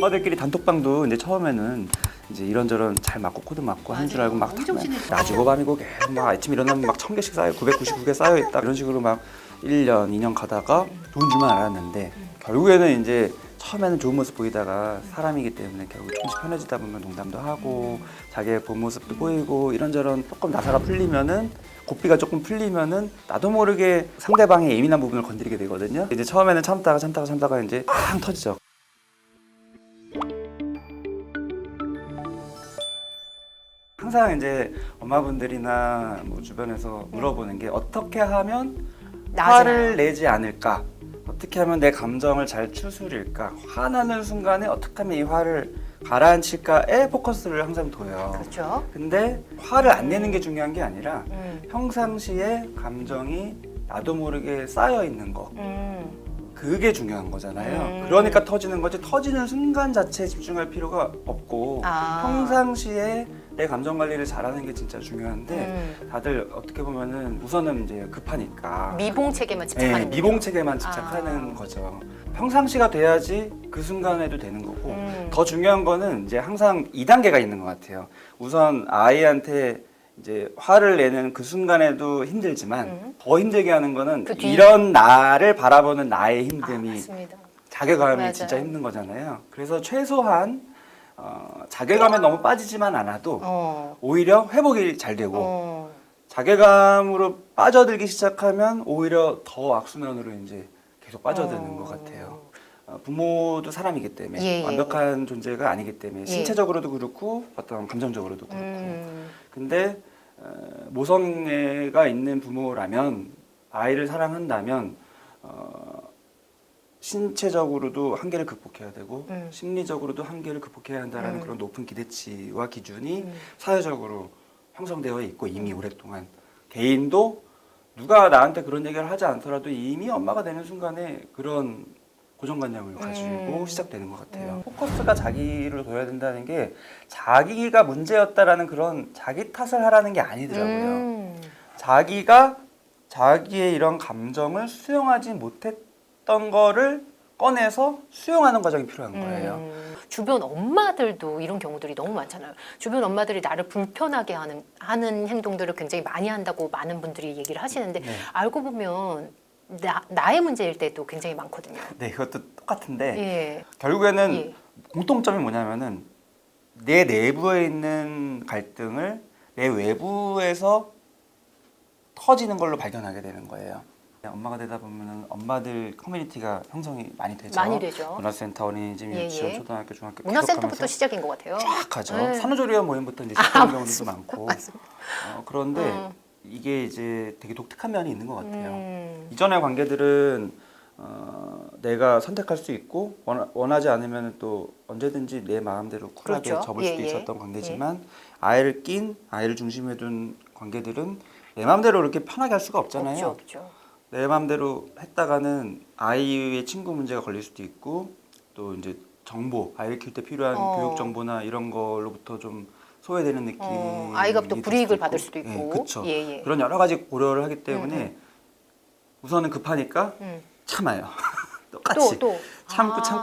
엄마들끼리 단톡방도 이제 처음에는 이제 이런저런 잘 맞고 코드 맞고 하는 줄 알고 막 엄청 친해져. 낮이고 밤이고 계속 막 아침 일어나면 막 1000개씩 쌓여 999개 쌓여 있다 이런 식으로 막 1년, 2년 가다가 좋은 줄만 알았는데 결국에는 이제 처음에는 좋은 모습 보이다가 사람이기 때문에 결국 조금씩 편해지다 보면 농담도 하고 자기의 본 모습도 보이고 이런저런 조금 나사가 풀리면은 고삐가 조금 풀리면은 나도 모르게 상대방의 예민한 부분을 건드리게 되거든요. 이제 처음에는 참다가 이제 팡 터지죠. 항상 이제 엄마분들이나 뭐 주변에서 물어보는 게 어떻게 하면 화를 내지 않을까? 어떻게 하면 내 감정을 잘 추스릴까? 화나는 순간에 어떻게 하면 이 화를 가라앉힐까에 포커스를 항상 둬요. 그렇죠. 근데 화를 안 내는 게 중요한 게 아니라 평상시에 감정이 나도 모르게 쌓여 있는 거. 그게 중요한 거잖아요. 그러니까 터지는 거지 터지는 순간 자체에 집중할 필요가 없고 평상시에 내 감정 관리를 잘하는 게 진짜 중요한데 다들 어떻게 보면은 우선은 이제 급하니까 미봉책에만 집착하는 네, 미봉책에만 집착하는 거죠. 평상시가 돼야지 그 순간에도 되는 거고 더 중요한 거는 이제 항상 2단계가 있는 것 같아요. 우선 아이한테 이제 화를 내는 그 순간에도 힘들지만 더 힘들게 하는 거는 이런 나를 바라보는 나의 힘듦이 자괴감이 맞아요. 진짜 힘든 거잖아요. 그래서 최소한 자괴감에 너무 빠지지만 않아도 오히려 회복이 잘 되고 자괴감으로 빠져들기 시작하면 오히려 더 악순환으로 이제 계속 빠져드는 것 같아요. 부모도 사람이기 때문에 완벽한 존재가 아니기 때문에 신체적으로도 그렇고 어떤 감정적으로도 그렇고 근데 모성애가 있는 부모라면 아이를 사랑한다면 신체적으로도 한계를 극복해야 되고 심리적으로도 한계를 극복해야 한다는 그런 높은 기대치와 기준이 사회적으로 형성되어 있고 이미 오랫동안 개인도 누가 나한테 그런 얘기를 하지 않더라도 이미 엄마가 되는 순간에 그런 고정관념을 가지고 시작되는 것 같아요. 포커스가 자기를 둬야 된다는 게 자기가 문제였다라는 그런 자기 탓을 하라는 게 아니더라고요. 자기가 자기의 이런 감정을 수용하지 못했던 거를 꺼내서 수용하는 과정이 필요한 거예요. 주변 엄마들도 이런 경우들이 너무 많잖아요. 주변 엄마들이 나를 불편하게 하는 행동들을 굉장히 많이 한다고 많은 분들이 얘기를 하시는데 알고 보면 나의 문제일 때도 굉장히 많거든요. 네, 이것도 똑같은데 결국에는 공통점이 뭐냐면은 내 내부에 있는 갈등을 내 외부에서 터지는 걸로 발견하게 되는 거예요. 엄마가 되다 보면은 엄마들 커뮤니티가 형성이 많이 되죠. 많이 되죠. 문화센터, 어린이집, 유치원, 초등학교, 중학교 문화센터부터 시작인 것 같아요. 쫙 하죠. 산후조리원 모임부터 이제 시작하는 경우도 많고. 그런데 이게 이제 되게 독특한 면이 있는 것 같아요. 이전의 관계들은 내가 선택할 수 있고 원하지 않으면 또 언제든지 내 마음대로 쿨하게 접을 수도 있었던 관계지만 아이를 중심에 둔 관계들은 내 마음대로 이렇게 편하게 할 수가 없잖아요. 없죠. 내 마음대로 했다가는 아이의 친구 문제가 걸릴 수도 있고 또 이제 정보, 아이를 키울 때 필요한 교육 정보나 이런 걸로부터 좀 소외되는 느낌. 아이가 또 불이익을 받을 수도 있고. 네, 그렇죠. 그런 여러 가지 고려를 하기 때문에 우선은 급하니까 참아요. 똑같이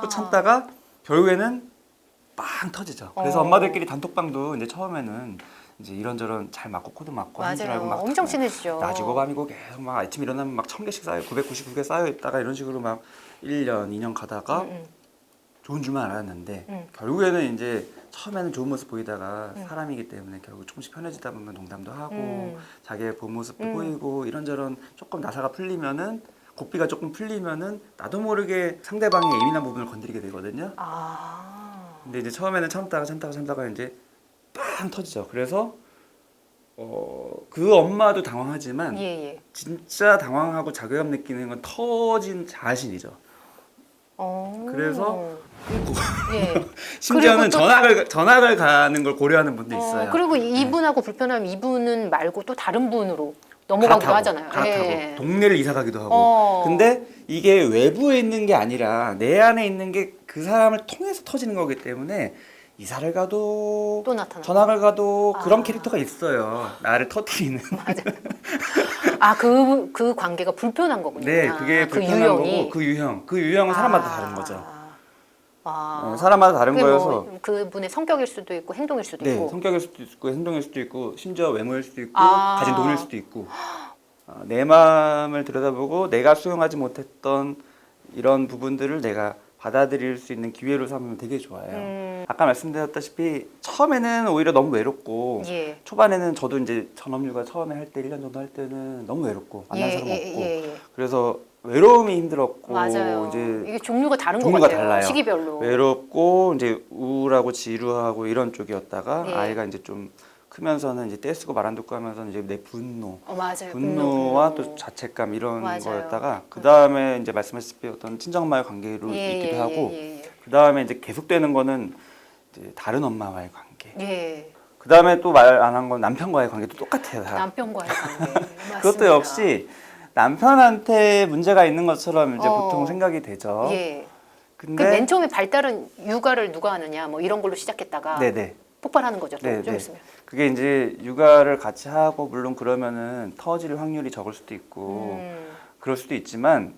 참다가 결국에는 빵 터지죠. 그래서 엄마들끼리 단톡방도 이제 처음에는 이제 이런저런 잘 맞고 코드 맞고 하는 줄 알고 막 엄청 친해지죠. 낮이고 밤이고 계속 막 아침 일어나면 막 1000개씩 쌓여 999개 쌓여 있다가 이런 식으로 막 1년, 2년 가다가 좋은 줄만 알았는데 결국에는 이제 처음에는 좋은 모습 보이다가 사람이기 때문에 결국 조금씩 편해지다 보면 농담도 하고 자기의 본 모습도 보이고 이런저런 조금 나사가 풀리면은 고삐가 조금 풀리면은 나도 모르게 상대방의 예민한 부분을 건드리게 되거든요. 근데 이제 처음에는 참다가 이제 빵 터지죠. 그래서 그 엄마도 당황하지만 진짜 당황하고 자괴감 느끼는 건 터진 자신이죠. 그래서 심지어는 전학을 가는 걸 고려하는 분도 있어요. 그리고 이분하고 불편하면 이분은 말고 또 다른 분으로 넘어가기도 하잖아요. 갈아타고 동네를 이사 가기도 하고. 근데 이게 외부에 있는 게 아니라 내 안에 있는 게 그 사람을 통해서 터지는 거기 때문에 이사를 가도 또 나타나고. 전학을 가도 그런 캐릭터가 있어요. 나를 터뜨리는. 맞아. 그 관계가 불편한 거군요. 네, 그게 불편한 거고 그 유형은 사람마다 다른 거죠. 사람마다 다른 그게 거여서 뭐 그분의 성격일 수도 있고 행동일 수도 네, 있고. 성격일 수도 있고 행동일 수도 있고 심지어 외모일 수도 있고 아. 가진 돈일 수도 있고 내 마음을 들여다보고 내가 수용하지 못했던 이런 부분들을 내가 받아들일 수 있는 기회로 삼으면 되게 좋아요. 아까 말씀드렸다시피 처음에는 오히려 너무 외롭고 예. 초반에는 저도 이제 전업육아 처음에 할 때 1년 정도 할 때는 너무 외롭고 만난 사람 없고 그래서 외로움이 힘들었고 맞아요. 이제 이게 종류가 다른 것 종류가 같아요. 달라요. 시기별로. 외롭고 이제 우울하고 지루하고 이런 쪽이었다가 예. 아이가 이제 좀 크면서는 이제 떼쓰고 말 안 듣고 하면서는 이제 내 분노, 맞아요. 분노와 분노. 또 자책감 이런 맞아요. 거였다가 그 다음에 이제 말씀하셨다시피 어떤 친정엄마의 관계로 있기도 하고 그 다음에 이제 계속되는 거는 이제 다른 엄마와의 관계. 예. 그 다음에 또 말 안 한 건 남편과의 관계도 똑같아요. 다. 남편과의 관계. 그것도 맞습니다. 역시 남편한테 문제가 있는 것처럼 이제 보통 생각이 되죠. 예. 근데 맨 처음에 발달은 육아를 누가 하느냐 뭐 이런 걸로 시작했다가 네네. 폭발하는 거죠. 또 네, 좀 네. 있으면. 그게 이제 육아를 같이 하고 물론 그러면은 터질 확률이 적을 수도 있고 그럴 수도 있지만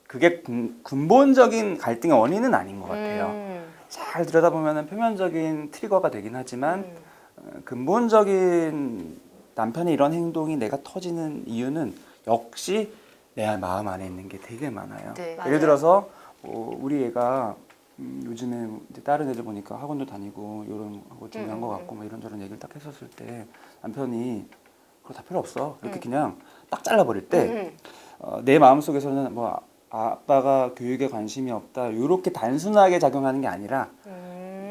그게 근본적인 갈등의 원인은 아닌 것 같아요. 잘 들여다보면은 표면적인 트리거가 되긴 하지만 근본적인 남편의 이런 행동이 내가 터지는 이유는 역시 내 마음 안에 있는 게 되게 많아요. 네, 예를 맞아요. 들어서 우리 애가 요즘에 이제 다른 애들 보니까 학원도 다니고 이런 하고 중요한 것 같고 뭐 이런저런 얘기를 딱 했었을 때 남편이 그거 다 필요 없어 이렇게 그냥 딱 잘라버릴 때 내 마음속에서는 뭐 아빠가 교육에 관심이 없다 이렇게 단순하게 작용하는 게 아니라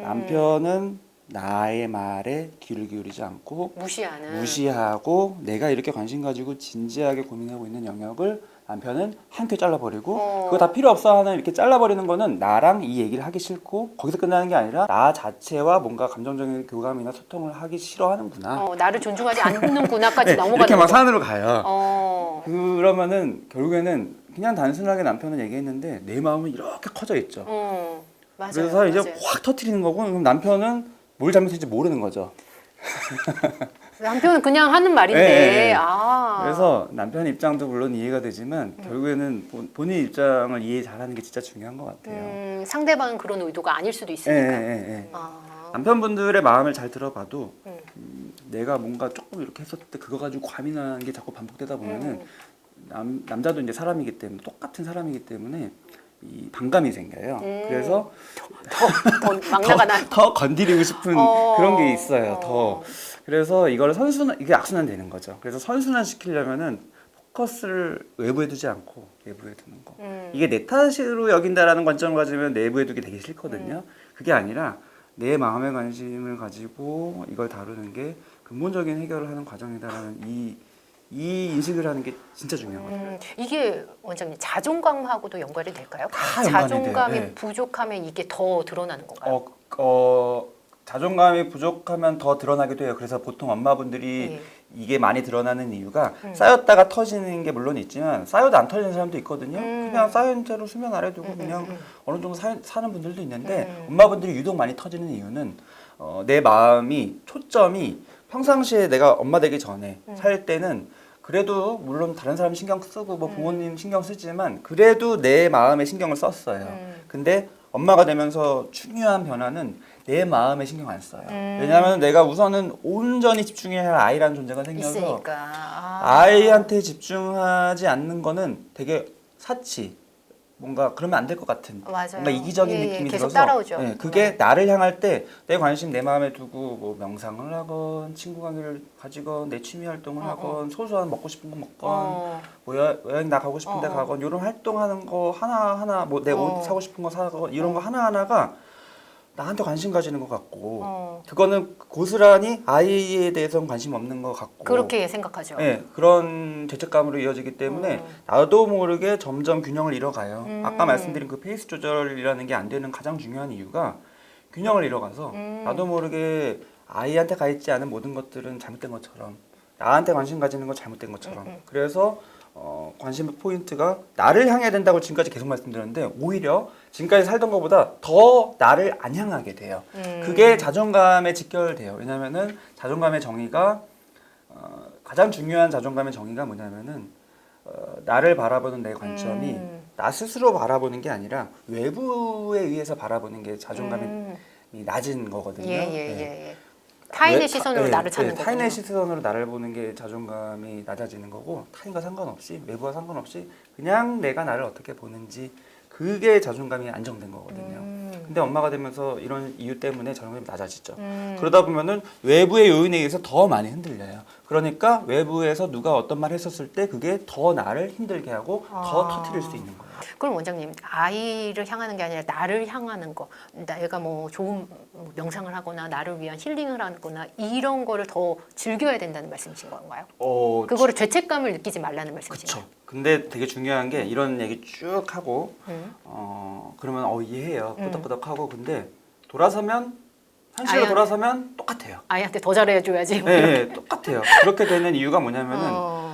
남편은 나의 말에 귀를 기울이지 않고 무시하고 내가 이렇게 관심 가지고 진지하게 고민하고 있는 영역을 남편은 한 큐 잘라버리고 그거 다 필요 없어 하는 이렇게 잘라버리는 거는 나랑 이 얘기를 하기 싫고 거기서 끝나는 게 아니라 나 자체와 뭔가 감정적인 교감이나 소통을 하기 싫어하는구나. 나를 존중하지 않는구나까지 네, 넘어가는 이렇게 막 거죠. 산으로 가요. 그러면은 결국에는 그냥 단순하게 남편은 얘기했는데 내 마음은 이렇게 커져 있죠. 맞아요. 그래서 이제 맞아요. 확 터트리는 거고 그럼 남편은 뭘 잘못했는지 모르는 거죠. 남편은 그냥 하는 말인데. 네. 아. 그래서 남편 입장도 물론 이해가 되지만 결국에는 본인 입장을 이해 잘하는 게 진짜 중요한 것 같아요. 상대방은 그런 의도가 아닐 수도 있으니까. 네. 남편분들의 마음을 잘 들어봐도 내가 뭔가 조금 이렇게 했었을 때 그거 가지고 과민한 게 자꾸 반복되다 보면은 남자도 이제 사람이기 때문에 똑같은 사람이기 때문에 이 반감이 생겨요. 그래서 더 막 나가나. 더 건드리고 싶은 그런 게 있어요. 더 그래서 이걸 이게 악순환 되는 거죠. 그래서 선순환 시키려면은 포커스를 외부에 두지 않고 내부에 두는 거. 이게 내 탓으로 여긴다라는 관점을 가지면 내부에 두기 되게 싫거든요. 그게 아니라 내 마음의 관심을 가지고 이걸 다루는 게 근본적인 해결을 하는 과정이다라는 이 인식을 하는 게 진짜 중요하거든요. 이게 원장님 자존감하고도 연관이 될까요? 다 연관이 자존감이 돼요. 네. 부족하면 이게 더 드러나는 건가요? 자존감이 부족하면 더 드러나기도 해요. 그래서 보통 엄마분들이 이게 많이 드러나는 이유가 쌓였다가 터지는 게 물론 있지만 쌓여도 안 터지는 사람도 있거든요. 그냥 쌓인 채로 수면 아래 두고 그냥 어느 정도 사는 분들도 있는데 엄마분들이 유독 많이 터지는 이유는 내 마음이 초점이 평상시에 내가 엄마 되기 전에 살 때는 그래도 물론 다른 사람 신경 쓰고 뭐 부모님 신경 쓰지만 그래도 내 마음에 신경을 썼어요. 근데 엄마가 되면서 중요한 변화는 내 마음에 신경 안 써요. 왜냐하면 내가 우선은 온전히 집중해야 할 아이라는 존재가 생겨서 있으니까. 아이한테 집중하지 않는 거는 되게 사치 뭔가 그러면 안 될 것 같은 맞아요. 뭔가 이기적인 느낌이 계속 들어서 따라오죠. 그게 나를 향할 때 내 관심 내 마음에 두고 뭐 명상을 하건 친구 관계를 가지건 내 취미 활동을 하건 소소한 먹고 싶은 거 먹건 뭐 여행 나 가고 싶은 데 가건 이런 활동하는 거 하나하나 뭐 내 옷 사고 싶은 거 사건 이런 거 하나하나가 나한테 관심 가지는 것 같고 그거는 고스란히 아이에 대해서는 관심 없는 것 같고 그렇게 생각하죠. 네, 그런 죄책감으로 이어지기 때문에 나도 모르게 점점 균형을 잃어가요. 아까 말씀드린 그 페이스 조절이라는 게 안 되는 가장 중요한 이유가 균형을 잃어가서 나도 모르게 아이한테 가 있지 않은 모든 것들은 잘못된 것처럼 나한테 관심 가지는 건 잘못된 것처럼 그래서 관심의 포인트가 나를 향해야 된다고 지금까지 계속 말씀드렸는데 오히려 지금까지 살던 것보다 더 나를 안 향하게 돼요. 그게 자존감에 직결돼요. 왜냐면은 자존감의 정의가 가장 중요한 자존감의 정의가 뭐냐면은 나를 바라보는 내 관점이 나 스스로 바라보는 게 아니라 외부에 의해서 바라보는 게 자존감이 낮은 거거든요. 예. 타인의 시선으로 나를 찾는 거군요. 타인의 시선으로 나를 보는 게 자존감이 낮아지는 거고, 타인과 상관없이, 외부와 상관없이 그냥 내가 나를 어떻게 보는지, 그게 자존감이 안정된 거거든요. 근데 엄마가 되면서 이런 이유 때문에 자존감이 낮아지죠. 그러다 보면은 외부의 요인에 의해서 더 많이 흔들려요. 그러니까 외부에서 누가 어떤 말 했었을 때 그게 더 나를 힘들게 하고 더 터뜨릴 수 있는 거예요. 그럼 원장님, 아이를 향하는 게 아니라 나를 향하는 거, 내가 뭐 좋은 명상을 하거나 나를 위한 힐링을 하거나 이런 거를 더 즐겨야 된다는 말씀이신 건가요? 그거를 죄책감을 느끼지 말라는 말씀이신가요? 그렇죠. 근데 되게 중요한 게 이런 얘기 쭉 하고 그러면 이해해요. 끄덕끄덕하고. 근데 돌아서면 현실로 돌아서면 똑같아요. 아이한테 더 잘해줘야지. 네, 똑같아요. 그렇게 되는 이유가 뭐냐면은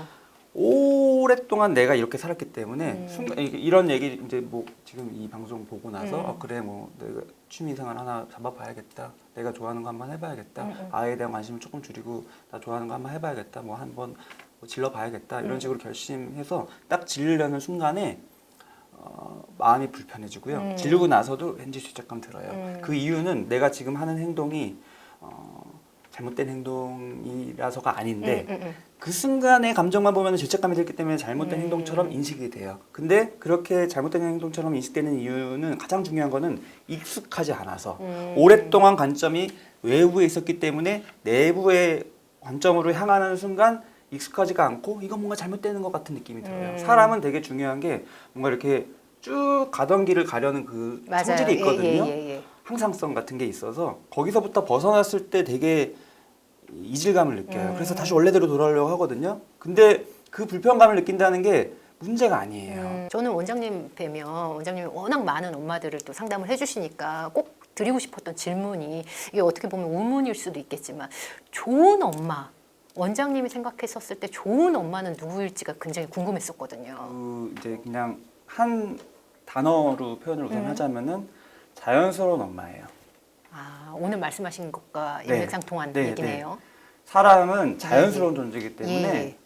오랫동안 내가 이렇게 살았기 때문에 순간 이런 얘기 이제 뭐 지금 이 방송 보고 나서 그래 뭐 내가 취미생활 하나 잡아봐야겠다. 내가 좋아하는 거 한번 해봐야겠다. 아이에 대한 관심을 조금 줄이고 나 좋아하는 거 한번 해봐야겠다. 뭐 한번 질러봐야겠다. 이런 식으로 결심해서 딱 질르려는 순간에 마음이 불편해지고요. 지르고 나서도 왠지 죄책감 들어요. 그 이유는 내가 지금 하는 행동이 잘못된 행동이라서가 아닌데 그 순간의 감정만 보면 죄책감이 들기 때문에 잘못된 행동처럼 인식이 돼요. 근데 그렇게 잘못된 행동처럼 인식되는 이유는 가장 중요한 거는 익숙하지 않아서 오랫동안 관점이 외부에 있었기 때문에 내부의 관점으로 향하는 순간 익숙하지가 않고 이건 뭔가 잘못되는 것 같은 느낌이 들어요. 사람은 되게 중요한 게 뭔가 이렇게 쭉 가던 길을 가려는 그 성질이 있거든요. 항상성 같은 게 있어서 거기서부터 벗어났을 때 되게 이질감을 느껴요. 그래서 다시 원래대로 돌아오려고 하거든요. 근데 그 불편감을 느낀다는 게 문제가 아니에요. 저는 원장님 뵈면 원장님이 워낙 많은 엄마들을 또 상담을 해주시니까 꼭 드리고 싶었던 질문이, 이게 어떻게 보면 우문일 수도 있겠지만, 좋은 엄마, 원장님이 생각했었을 때 좋은 엄마는 누구일지가 굉장히 궁금했었거든요. 이제 그냥 한 단어로 표현을 우선 하자면은 자연스러운 엄마예요. 오늘 말씀하신 것과 일맥상통한 얘기네요. 사람은 자연스러운 존재이기 때문에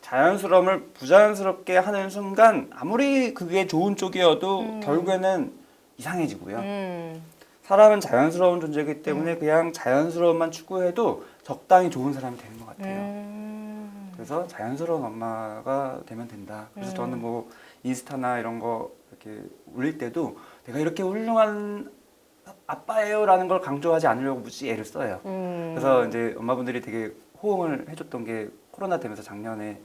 자연스러움을 부자연스럽게 하는 순간 아무리 그게 좋은 쪽이어도 결국에는 이상해지고요. 사람은 자연스러운 존재이기 때문에 그냥 자연스러움만 추구해도 적당히 좋은 사람이 되는 것 같아요. 그래서 자연스러운 엄마가 되면 된다. 그래서 저는 뭐 인스타나 이런 거 이렇게 올릴 때도 내가 이렇게 훌륭한 아빠예요라는 걸 강조하지 않으려고 무지 애를 써요. 그래서 이제 엄마분들이 되게 호응을 해줬던 게 코로나 되면서 작년에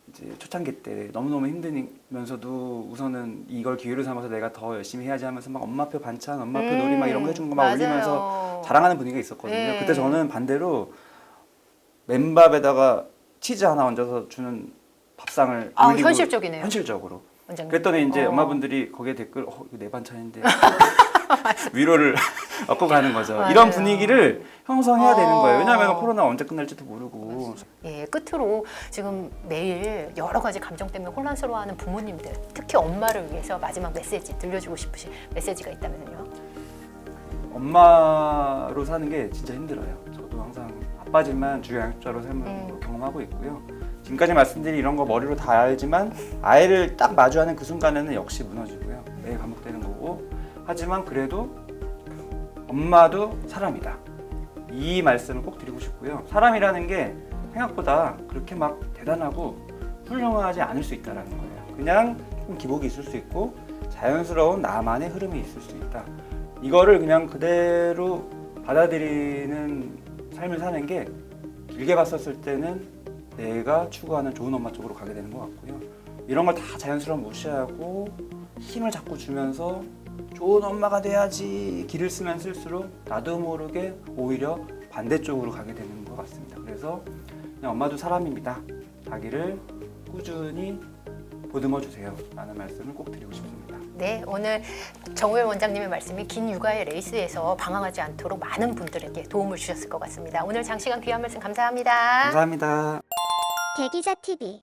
이제 초창기 때 너무너무 힘들면서도 우선은 이걸 기회로 삼아서 내가 더 열심히 해야지 하면서 막 엄마표 반찬, 엄마표 놀이 막 이런 거 해준 거 막 올리면서 자랑하는 분위기가 있었거든요. 그때 저는 반대로 맨밥에다가 치즈 하나 얹어서 주는 밥상을 올리고 현실적이네요. 현실적으로. 원장님. 그랬더니 이제 엄마분들이 거기에 댓글 이거 내 반찬인데 위로를 얻고 가는 거죠. 맞아요. 이런 분위기를 형성해야 되는 거예요. 왜냐하면 코로나 언제 끝날지도 모르고. 끝으로 지금 매일 여러 가지 감정 때문에 혼란스러워하는 부모님들, 특히 엄마를 위해서 마지막 메시지 들려주고 싶으신 메시지가 있다면요? 엄마로 사는 게 진짜 힘들어요. 저도 항상 아빠지만 주양육자로 삶을 경험하고 있고요. 지금까지 말씀드린 이런 거 머리로 다 알지만 아이를 딱 마주하는 그 순간에는 역시 무너지고요. 매일 감옥되는 거고. 하지만 그래도 엄마도 사람이다. 이 말씀을 꼭 드리고 싶고요. 사람이라는 게 생각보다 그렇게 막 대단하고 훌륭하지 않을 수 있다는 거예요. 그냥 좀 기복이 있을 수 있고 자연스러운 나만의 흐름이 있을 수 있다. 이거를 그냥 그대로 받아들이는 삶을 사는 게 길게 봤었을 때는 내가 추구하는 좋은 엄마 쪽으로 가게 되는 것 같고요. 이런 걸 다 자연스러운 무시하고 힘을 자꾸 주면서 좋은 엄마가 돼야지 길을 쓰면 쓸수록 나도 모르게 오히려 반대쪽으로 가게 되는 것 같습니다. 그래서 그냥 엄마도 사람입니다. 자기를 꾸준히 보듬어 주세요 라는 말씀을 꼭 드리고 싶습니다. 네, 오늘 정우열 원장님의 말씀이 긴 육아의 레이스에서 방황하지 않도록 많은 분들에게 도움을 주셨을 것 같습니다. 오늘 장시간 귀한 말씀 감사합니다. 감사합니다. 대기자 TV